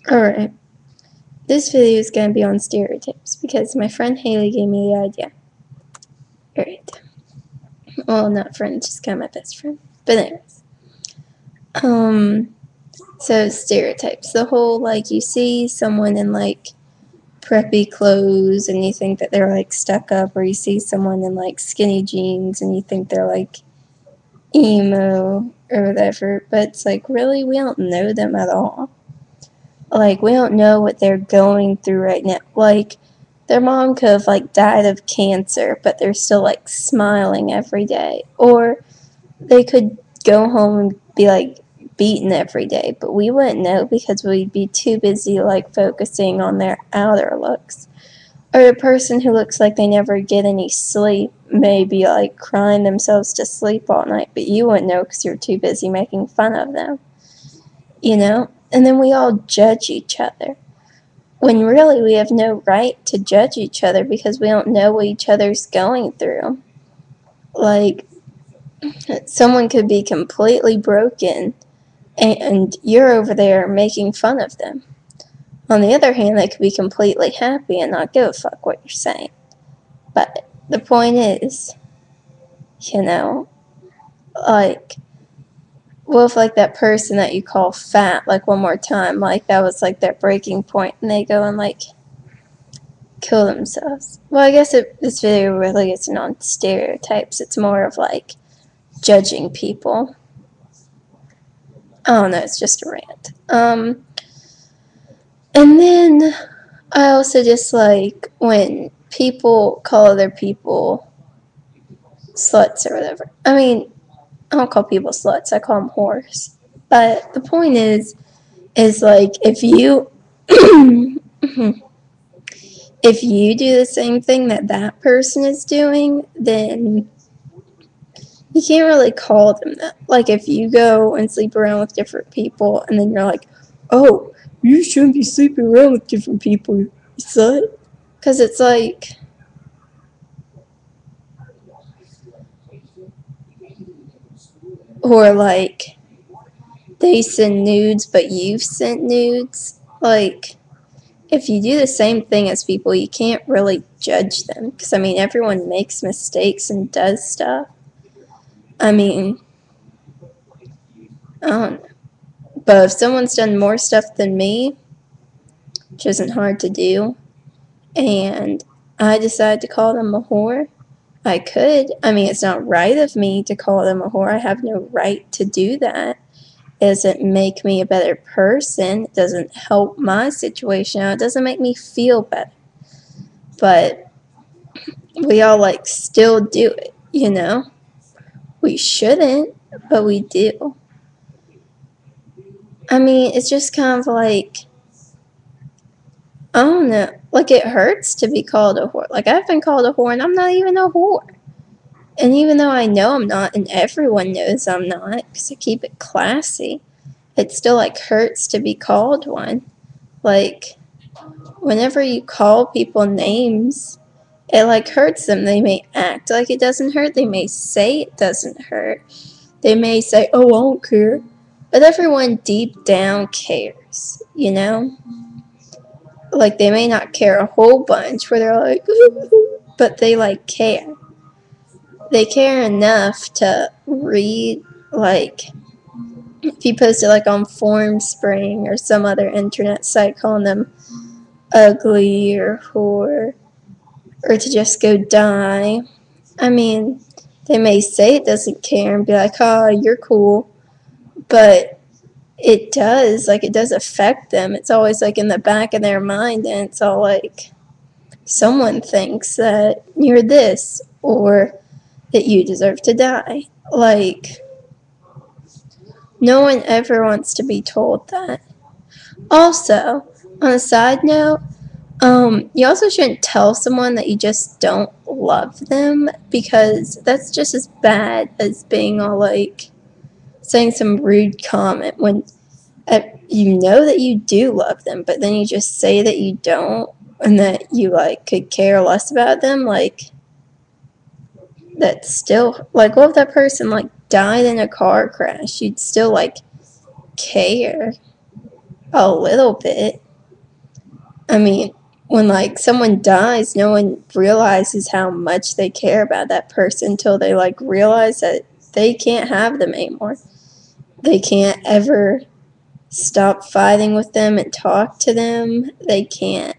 Alright, this video is going to be on stereotypes because my friend Haley gave me the idea. Alright. Well, not friend, just kind of my best friend. But anyways. So stereotypes. The whole, like, you see someone in, like, preppy clothes and you think that they're, like, stuck up, or you see someone in, like, skinny jeans and you think they're, like, emo or whatever. But it's like, really, we don't know them at all. Like, we don't know what they're going through right now. Like, their mom could have, like, died of cancer, but they're still, like, smiling every day. Or they could go home and be, like, beaten every day, but we wouldn't know because we'd be too busy, like, focusing on their outer looks. Or a person who looks like they never get any sleep may be, like, crying themselves to sleep all night, but you wouldn't know because you're too busy making fun of them. You know? And then we all judge each other. When really we have no right to judge each other because we don't know what each other's going through. Like, someone could be completely broken and you're over there making fun of them. On the other hand, they could be completely happy and not give a fuck what you're saying. But the point is, you know, like, what if, like, that person that you call fat, like, one more time, like, that was, like, their breaking point, and they go and, like, kill themselves? Well, I guess this video really isn't on stereotypes. It's more of, like, judging people. I don't know, it's just a rant. And then I also dislike when people call other people sluts or whatever. I mean, I don't call people sluts, I call them whores. But the point is like, if you if you do the same thing that that person is doing, then you can't really call them that. Like, if you go and sleep around with different people and then you're like, oh, you shouldn't be sleeping around with different people, you slut. Because it's like, or like, they send nudes but you've sent nudes. Like, if you do the same thing as people, you can't really judge them. Because, I mean, everyone makes mistakes and does stuff. I mean, I don't know. But if someone's done more stuff than me, which isn't hard to do, and I decide to call them a whore, I could. I mean, it's not right of me to call them a whore. I have no right to do that. It doesn't make me a better person. It doesn't help my situation out. It doesn't make me feel better. But we all, like, still do it, you know? We shouldn't, but we do. I mean, it's just kind of like, I don't know. Like, it hurts to be called a whore. Like, I've been called a whore, and I'm not even a whore. And even though I know I'm not, and everyone knows I'm not, because I keep it classy, it still, like, hurts to be called one. Like, whenever you call people names, it, like, hurts them. They may act like it doesn't hurt. They may say it doesn't hurt. They may say, oh, I don't care. But everyone deep down cares, you know? Like, they may not care a whole bunch where they're like, but they, like, care. They care enough to read, like, if you post it, like, on Formspring or some other internet site calling them ugly or whore, or to just go die. I mean, they may say it doesn't care and be like, oh, you're cool, but it does, like, it does affect them. It's always, like, in the back of their mind, and it's all like, someone thinks that you're this, or that you deserve to die. Like, no one ever wants to be told that. Also, on a side note, you also shouldn't tell someone that you just don't love them, because that's just as bad as being all like, saying some rude comment when you know that you do love them, but then you just say that you don't, and that you, like, could care less about them. Like, that's still, like, what if that person, like, died in a car crash? You'd still, like, care. a little bit. I mean, when like someone dies, no one realizes how much they care about that person until they like realize that they can't have them anymore. They can't ever stop fighting with them and talk to them. They can't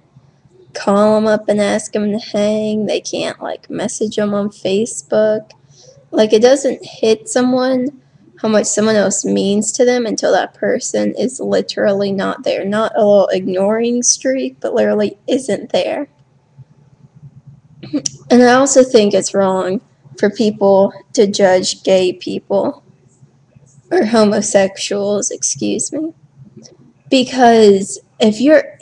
call them up and ask them to hang. They can't like message them on Facebook. Like, it doesn't hit someone how much someone else means to them until that person is literally not there. Not a little ignoring streak, but literally isn't there. And I also think it's wrong for people to judge gay people or homosexuals, excuse me. Because if you are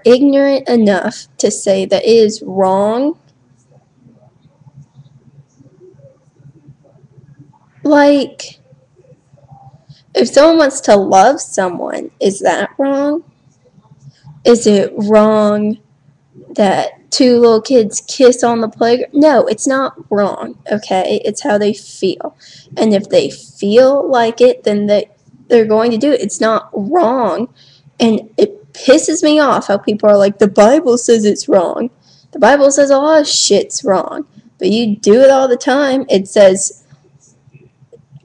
ignorant enough to say that it is wrong, like, if someone wants to love someone, is that wrong? Is it wrong that two little kids kiss on the playground? No, it's not wrong, okay? It's how they feel. And if they feel like it, then they're going to do it. It's not wrong. And it pisses me off how people are like, the Bible says it's wrong. The Bible says a lot of shit's wrong. But you do it all the time. It says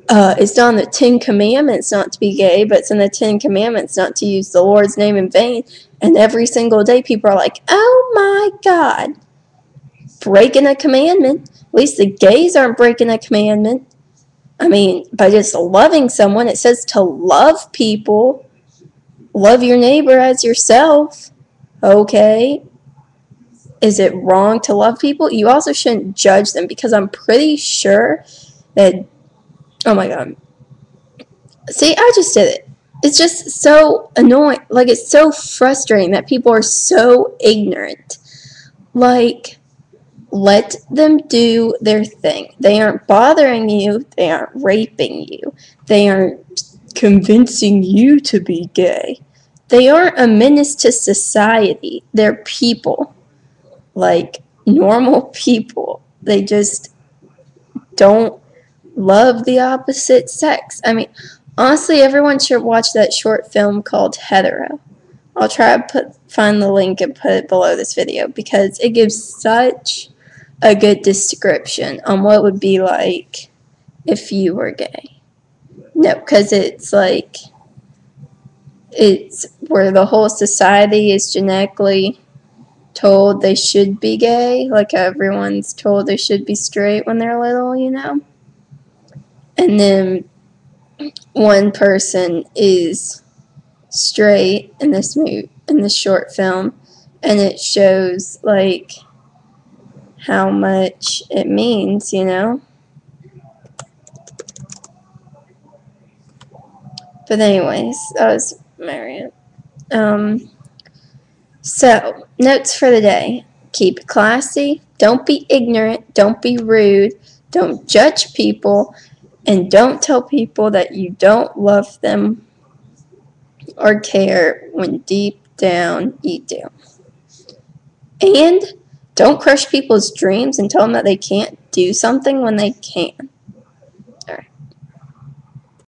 it's not in the 10 Commandments not to be gay, but it's in the 10 Commandments not to use the Lord's name in vain. And every single day people are like, oh my God, breaking a commandment. At least the gays aren't breaking a commandment. I mean, by just loving someone, it says to love people. Love your neighbor as yourself. Okay. Is it wrong to love people? You also shouldn't judge them, because I'm pretty sure that, oh my God. See, I just did it. It's just so annoying. Like, it's so frustrating that people are so ignorant. Like, let them do their thing. They aren't bothering you. They aren't raping you. They aren't convincing you to be gay. They aren't a menace to society. They're people. Like, normal people. They just don't love the opposite sex. I mean, honestly, everyone should watch that short film called Hetero. I'll try to find the link and put it below this video, because it gives such a good description on what it would be like if you were gay. No, because it's like, it's where the whole society is genetically told they should be gay, like everyone's told they should be straight when they're little, you know? And then one person is straight in this short film, and it shows like how much it means, you know. But anyways, that was my rant. So notes for the day: keep it classy, don't be ignorant, don't be rude, don't judge people, and don't tell people that you don't love them or care when deep down you do. And don't crush people's dreams and tell them that they can't do something when they can.